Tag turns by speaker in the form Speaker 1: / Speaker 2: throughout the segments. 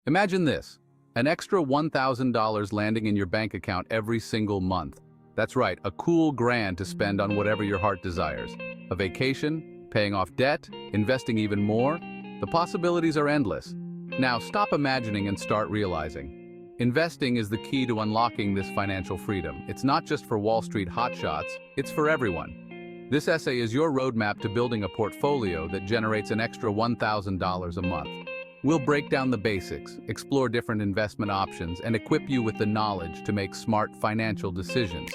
Speaker 1: Imagine this, an extra $1,000 landing in your bank account every single month. That's right, a cool grand to spend on whatever your heart desires. A vacation, paying off debt, investing even more. The possibilities are endless. Now stop imagining and start realizing. Investing is the key to unlocking this financial freedom. It's not just for Wall Street hotshots, it's for everyone. This essay is your roadmap to building a portfolio that generates an extra $1,000 a month. We'll break down the basics, explore different investment options, and equip you with the knowledge to make smart financial decisions.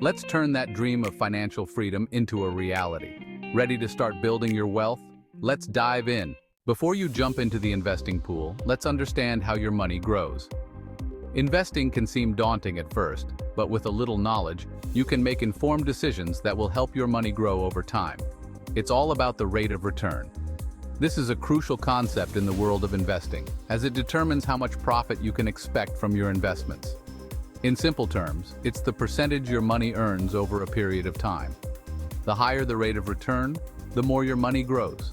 Speaker 1: Let's turn that dream of financial freedom into a reality. Ready to start building your wealth? Let's dive in. Before you jump into the investing pool, let's understand how your money grows. Investing can seem daunting at first, but with a little knowledge, you can make informed decisions that will help your money grow over time. It's all about the rate of return. This is a crucial concept in the world of investing, as it determines how much profit you can expect from your investments. In simple terms, it's the percentage your money earns over a period of time. The higher the rate of return, the more your money grows.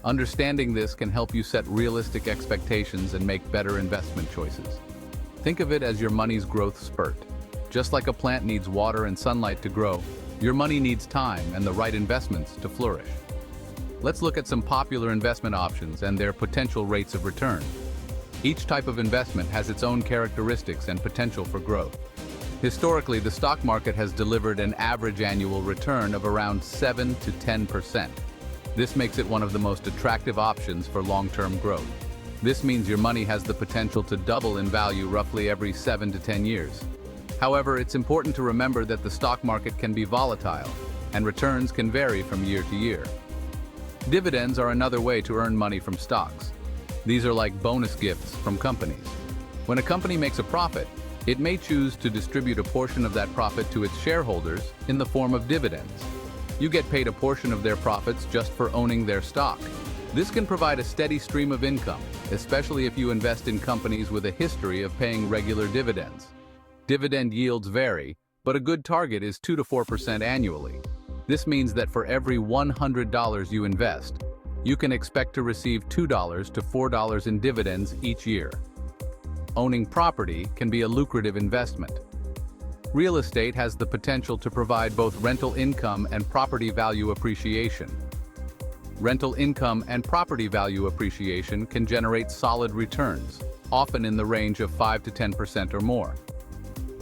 Speaker 1: Understanding this can help you set realistic expectations and make better investment choices. Think of it as your money's growth spurt. Just like a plant needs water and sunlight to grow, your money needs time and the right investments to flourish. Let's look at some popular investment options and their potential rates of return. Each type of investment has its own characteristics and potential for growth. Historically, the stock market has delivered an average annual return of around 7 to 10%. This makes it one of the most attractive options for long-term growth. This means your money has the potential to double in value roughly every 7 to 10 years. However, it's important to remember that the stock market can be volatile, and returns can vary from year to year. Dividends are another way to earn money from stocks. These are like bonus gifts from companies. When a company makes a profit, it may choose to distribute a portion of that profit to its shareholders in the form of dividends. You get paid a portion of their profits just for owning their stock. This can provide a steady stream of income, especially if you invest in companies with a history of paying regular dividends. Dividend yields vary, but a good target is 2 to 4% annually. This means that for every $100 you invest, you can expect to receive $2 to $4 in dividends each year. Owning property can be a lucrative investment. Real estate has the potential to provide both rental income and property value appreciation. Rental income and property value appreciation can generate solid returns, often in the range of 5 to 10% or more.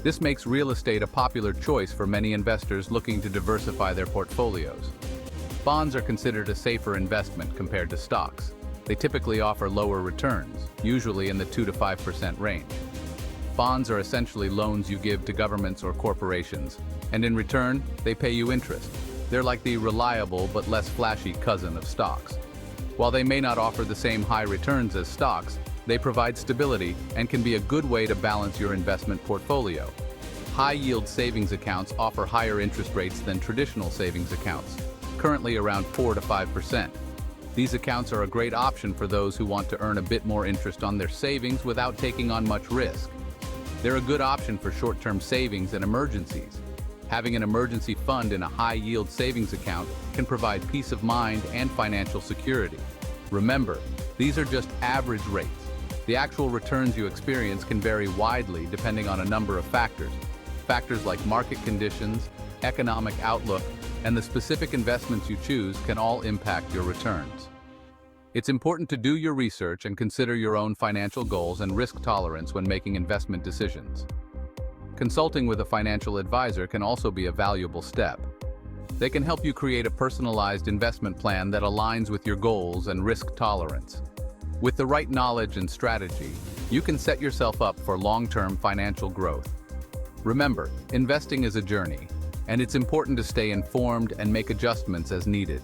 Speaker 1: This makes real estate a popular choice for many investors looking to diversify their portfolios. Bonds are considered a safer investment compared to stocks. They typically offer lower returns, usually in the 2 to 5% range. Bonds are essentially loans you give to governments or corporations, and in return, they pay you interest. They're like the reliable but less flashy cousin of stocks. While they may not offer the same high returns as stocks, they provide stability and can be a good way to balance your investment portfolio. High-yield savings accounts offer higher interest rates than traditional savings accounts, currently around 4 to 5%. These accounts are a great option for those who want to earn a bit more interest on their savings without taking on much risk. They're a good option for short-term savings and emergencies. Having an emergency fund in a high-yield savings account can provide peace of mind and financial security. Remember, these are just average rates. The actual returns you experience can vary widely depending on a number of factors. Factors like market conditions, economic outlook, and the specific investments you choose can all impact your returns. It's important to do your research and consider your own financial goals and risk tolerance when making investment decisions. Consulting with a financial advisor can also be a valuable step. They can help you create a personalized investment plan that aligns with your goals and risk tolerance. With the right knowledge and strategy, you can set yourself up for long-term financial growth. Remember, investing is a journey, and it's important to stay informed and make adjustments as needed.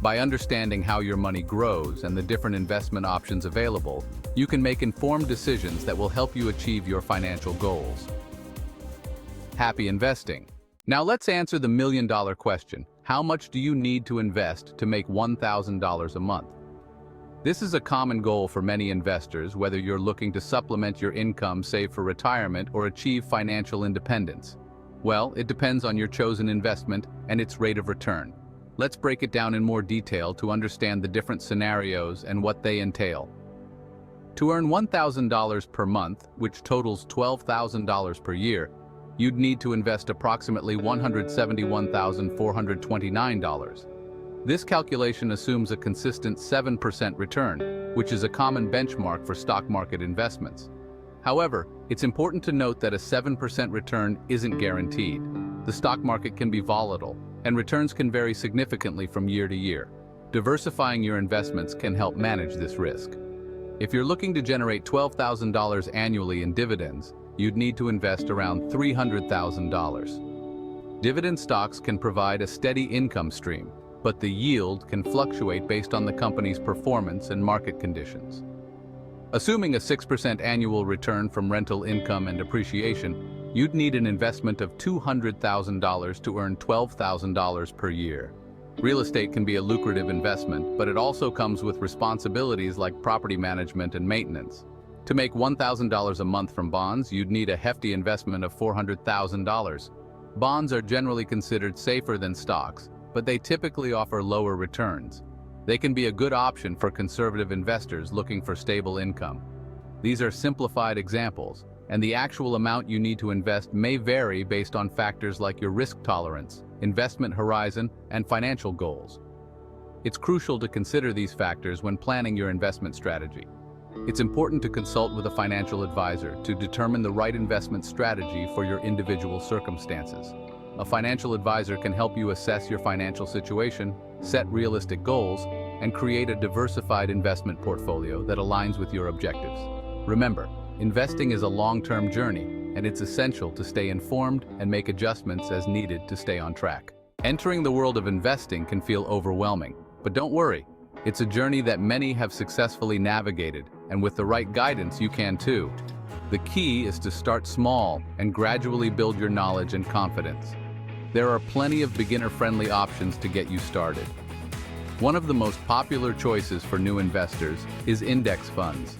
Speaker 1: By understanding how your money grows and the different investment options available, you can make informed decisions that will help you achieve your financial goals. Happy investing! Now let's answer the million-dollar question. How much do you need to invest to make $1,000 a month? This is a common goal for many investors, whether you're looking to supplement your income, save for retirement, or achieve financial independence. Well, it depends on your chosen investment and its rate of return. Let's break it down in more detail to understand the different scenarios and what they entail. To earn $1,000 per month, which totals $12,000 per year, you'd need to invest approximately $171,429. This calculation assumes a consistent 7% return, which is a common benchmark for stock market investments. However, it's important to note that a 7% return isn't guaranteed. The stock market can be volatile, and returns can vary significantly from year to year. Diversifying your investments can help manage this risk. If you're looking to generate $12,000 annually in dividends, you'd need to invest around $300,000. Dividend stocks can provide a steady income stream, but the yield can fluctuate based on the company's performance and market conditions. Assuming a 6% annual return from rental income and appreciation, you'd need an investment of $200,000 to earn $12,000 per year. Real estate can be a lucrative investment, but it also comes with responsibilities like property management and maintenance. To make $1,000 a month from bonds, you'd need a hefty investment of $400,000. Bonds are generally considered safer than stocks, but they typically offer lower returns. They can be a good option for conservative investors looking for stable income. These are simplified examples, and the actual amount you need to invest may vary based on factors like your risk tolerance, investment horizon, and financial goals. It's crucial to consider these factors when planning your investment strategy. It's important to consult with a financial advisor to determine the right investment strategy for your individual circumstances. A financial advisor can help you assess your financial situation, set realistic goals, and create a diversified investment portfolio that aligns with your objectives. Remember, investing is a long-term journey, and it's essential to stay informed and make adjustments as needed to stay on track. Entering the world of investing can feel overwhelming, but don't worry. It's a journey that many have successfully navigated, and with the right guidance, you can too. The key is to start small and gradually build your knowledge and confidence. There are plenty of beginner-friendly options to get you started. One of the most popular choices for new investors is index funds.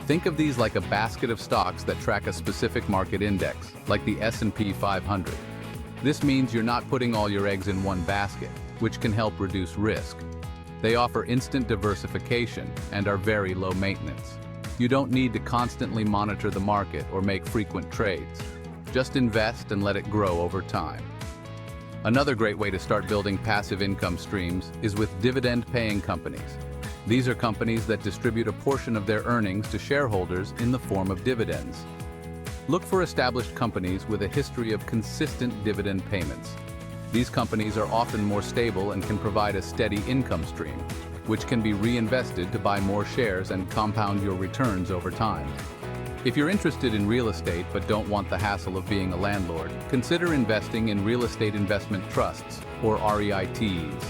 Speaker 1: Think of these like a basket of stocks that track a specific market index, like the S&P 500. This means you're not putting all your eggs in one basket, which can help reduce risk. They offer instant diversification and are very low maintenance. You don't need to constantly monitor the market or make frequent trades. Just invest and let it grow over time. Another great way to start building passive income streams is with dividend-paying companies. These are companies that distribute a portion of their earnings to shareholders in the form of dividends. Look for established companies with a history of consistent dividend payments. These companies are often more stable and can provide a steady income stream, which can be reinvested to buy more shares and compound your returns over time. If you're interested in real estate but don't want the hassle of being a landlord, consider investing in real estate investment trusts, or REITs.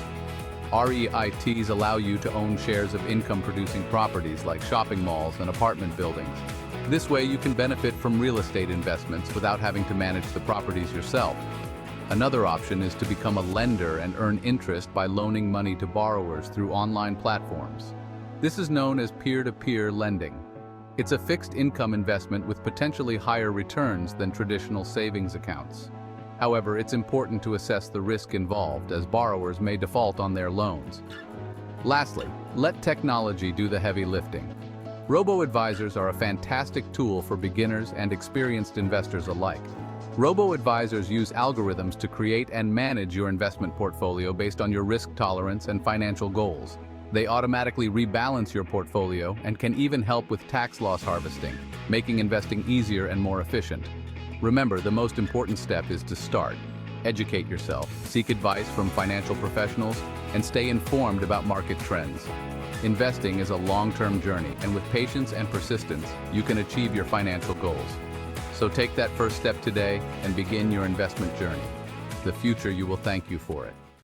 Speaker 1: REITs allow you to own shares of income-producing properties like shopping malls and apartment buildings. This way you can benefit from real estate investments without having to manage the properties yourself. Another option is to become a lender and earn interest by loaning money to borrowers through online platforms. This is known as peer-to-peer lending. It's a fixed income investment with potentially higher returns than traditional savings accounts. However, it's important to assess the risk involved, as borrowers may default on their loans. Lastly, let technology do the heavy lifting. Robo-advisors are a fantastic tool for beginners and experienced investors alike. Robo-advisors use algorithms to create and manage your investment portfolio based on your risk tolerance and financial goals. They automatically rebalance your portfolio and can even help with tax loss harvesting, making investing easier and more efficient. Remember, the most important step is to start. Educate yourself, seek advice from financial professionals, and stay informed about market trends. Investing is a long-term journey, and with patience and persistence, you can achieve your financial goals. So take that first step today and begin your investment journey. The future you will thank you for it.